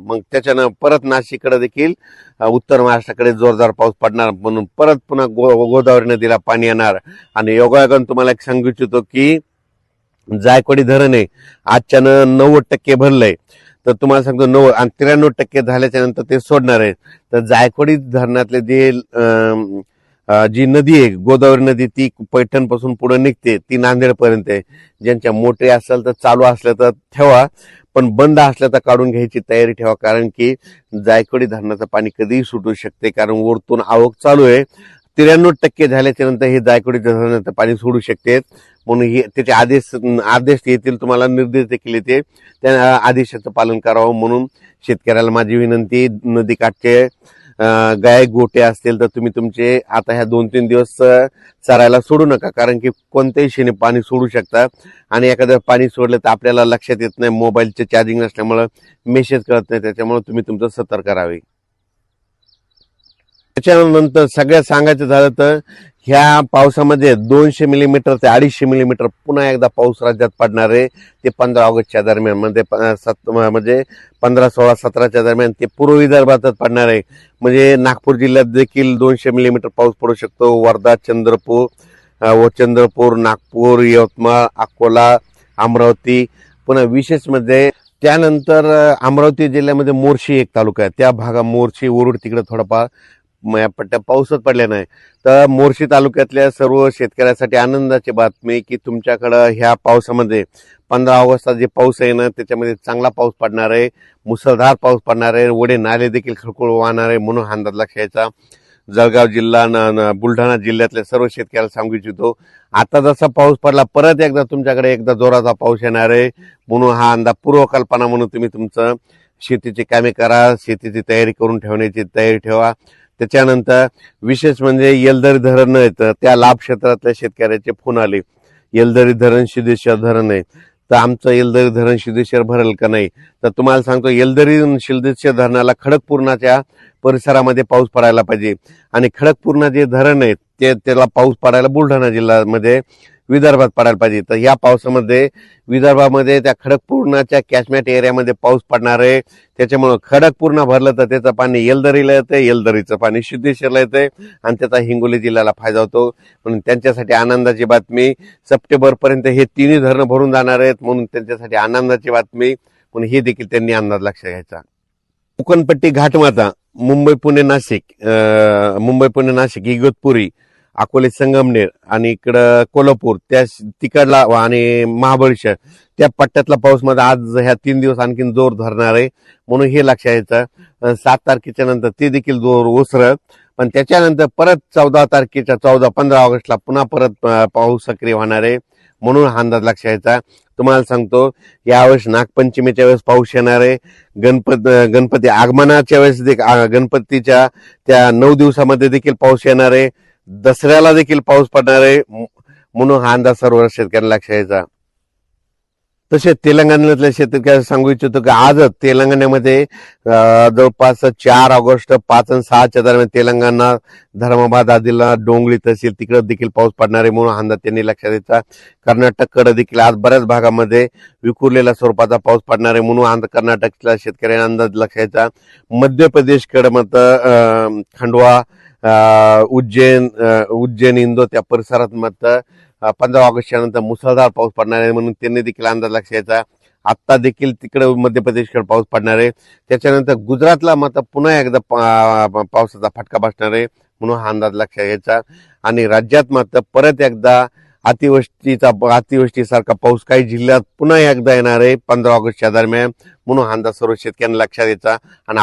मग त्याच्यानं परत नाशिककडे देखील उत्तर महाराष्ट्राकडे जोरदार पाऊस पडणार, म्हणून परत पुन्हा गोदावरी नदीला पाणी येणार. आणि योगायोगानं तुम्हाला एक सांगू इच्छितो की जायकवाडी धरण आहे आजच्यानं 90% भरलंय. तर तुम्हाला सांगतो 93% झाल्याच्या नंतर ते सोडणार आहे. तर जायकवाडी धरणातले जे जी नदी आहे गोदावरी नदी, ती पैठण पासून पुढे निघते, ती नांदेड पर्यंत आहे. ज्यांच्या मोठे असेल तर चालू असल्या तर ठेवा, पण बंद असल्या तर काढून घ्यायची तयारी ठेवा, कारण की जायकवाडी धरणाचं पाणी कधीही सुटू शकते, कारण वरतून आवक चालू आहे. 93% झाल्याच्या नंतर हे जायकवाडी धरणाचं पाणी सोडू शकते. म्हणून हे त्याचे आदेश येतील, तुम्हाला निर्देश देखील येते, त्या आदेशाचं पालन करावं. म्हणून शेतकऱ्याला माझी विनंती, नदीकाठचे गाय गोटे असतील तर तुम्ही तुमचे आता ह्या 2-3 दिवस चरायला सोडू नका, कारण की कोणत्याही क्षणी पाणी सोडू शकतात. आणि एखादं पाणी सोडलं तर आपल्याला लक्षात येत नाही, मोबाईलचे चार्जिंग नसल्यामुळं मेसेज कळत नाही, त्याच्यामुळे तुम्ही तुमचं सतर्क राहावे. त्याच्यानंतर सगळ्यात सांगायचं झालं तर ह्या पावसामध्ये 200 मिलीमीटर ते 250 मिलीमीटर पुन्हा एकदा पाऊस राज्यात पडणार आहे. ते 15 ऑगस्टच्या दरम्यान म्हणजे 15, 16, 17च्या दरम्यान ते पूर्व विदर्भातच पडणार आहे. म्हणजे नागपूर जिल्ह्यात देखील 200 मिलीमीटर पाऊस पडू शकतो. वर्धा, चंद्रपूर, नागपूर, यवतमाळ, अकोला, अमरावती. पुन्हा विशेष म्हणजे त्यानंतर अमरावती जिल्ह्यामध्ये मोर्शी एक तालुका आहे, त्या भागा मोर्शी वरुड तिकडे थोडाफार पट्ट्या पाऊसच पडल्या नाही. तर मोर्शी तालुक्यातल्या सर्व शेतकऱ्यासाठी आनंदाची बातमी की तुमच्याकडं ह्या पावसामध्ये 15 ऑगस्टचा जे पाऊस आहे ना, त्याच्यामध्ये चांगला पाऊस पडणार आहे, मुसळधार पाऊस पडणार आहे, वडे नाले देखील खळखळ वाहणार आहे. म्हणून हा अंदाज लक्षात घ्यायचा. जळगाव जिल्हा, बुलढाणा जिल्ह्यातल्या सर्व शेतकऱ्याला सांगू इच्छितो, आता जसा पाऊस पडला परत एकदा तुमच्याकडे एकदा जोराचा पाऊस येणार आहे. म्हणून हा अंदाज पूर्वकल्पना म्हणून तुम्ही तुमचं शेतीची कामे करा, शेतीची तयारी करून ठेवण्याची तयारी ठेवा. त्याच्यानंतर विशेष म्हणजे येलदरी धरण येतं, त्या लाभ क्षेत्रातल्या शेतकऱ्याचे फोन आले, येलदरी धरण सिद्धेश्वर धरण आहे, तर आमचं येलदरी धरण सिद्धेश्वर भरेल का नाही. तर तुम्हाला सांगतो, येलदरी सिद्धेश्वर धरणाला खडकपूर्णाच्या परिसरामध्ये पाऊस पडायला पाहिजे. आणि खडकपूर्णा जे धरण आहे त्याला पाऊस पडायला बुलढाणा जिल्ह्यामध्ये विदर्भात पडायला पाहिजे. तर या पावसामध्ये विदर्भामध्ये त्या खडकपूर्णाच्या कॅचमेंट एरियामध्ये पाऊस पडणार आहे. त्याच्यामुळं खडकपूर्णा भरलं तर त्याचं पाणी येलदरीला येतं, येलदरीचं पाणी सिद्धेश्वरला येतंय आणि त्याचा हिंगोली जिल्ह्याला फायदा होतो. म्हणून त्यांच्यासाठी आनंदाची बातमी, सप्टेंबरपर्यंत हे तिन्ही धरणं भरून जाणार आहेत. म्हणून त्यांच्यासाठी आनंदाची बातमी. म्हणून हे देखील त्यांनी अंदाज लक्षात घ्यायचा. कोकणपट्टी घाटमाता, मुंबई पुणे नाशिक, इगतपुरी, अकोले संगमनेर आणि इकडं कोल्हापूर, त्या तिकडला आणि महाबळेश्वर, त्या पट्ट्यातला पाऊस मध्ये आज ह्या 3 दिवस आणखीन जोर धरणार आहे. म्हणून हे लक्षात यायचं. 7 तारखेच्या नंतर ते देखील जोर ओसरत, पण त्याच्यानंतर परत 15 ऑगस्टला पुन्हा परत पाऊस सक्रिय होणार आहे. म्हणून हा अंदाज लक्षात यायचा. तुम्हाला सांगतो, यावेळेस नागपंचमीच्या वेळेस पाऊस येणार आहे. गणपती आगमनाच्या वेळेस गणपतीच्या त्या 9 दिवसामध्ये देखील पाऊस येणार आहे. दसऱ्याला देखील पाऊस पडणार आहे. म्हणून हा अंदाज सर्व शेतकऱ्यांना लक्षात यायचा. तसेच तेलंगणातल्या शेतकऱ्यांना सांगू इच्छितो की आजच तेलंगणामध्ये जवळपास 4 ऑगस्ट 5 आणि 6च्या दरम्यान तेलंगणा, धर्माबाद, आदिला, डोंगरी तहसील तिकडे देखील पाऊस पडणार आहे. म्हणून अंदाज त्यांनी लक्षात द्यायचा. कर्नाटककडे देखील आज बऱ्याच भागामध्ये विखुरलेल्या स्वरूपाचा पाऊस पडणार आहे. म्हणून कर्नाटकच्या शेतकऱ्यांना अंदाज लक्षात द्यायचा. मध्य प्रदेशकडे मात्र खंडवा, उज्जैन, इंदोर त्या परिसरात मात्र 15 ऑगस्टच्या नंतर मुसळधार पाऊस पडणार आहे. म्हणून त्यांनी देखील अंदाज लक्षात घ्यायचा. आता देखील तिकडे मध्य प्रदेशकडे पाऊस पडणार आहे. त्याच्यानंतर गुजरातला मात्र पुन्हा एकदा पावसाचा फटका बसणार आहे. म्हणून हा अंदाज लक्षात घ्यायचा. आणि राज्यात मात्र परत एकदा अतिवृष्टीसारखा पाऊस काही जिल्ह्यात पुन्हा एकदा येणार आहे 15 ऑगस्टच्या दरम्यान. म्हणून हा अंदाज सर्व शेतकऱ्यांना लक्षात द्यायचा. आणि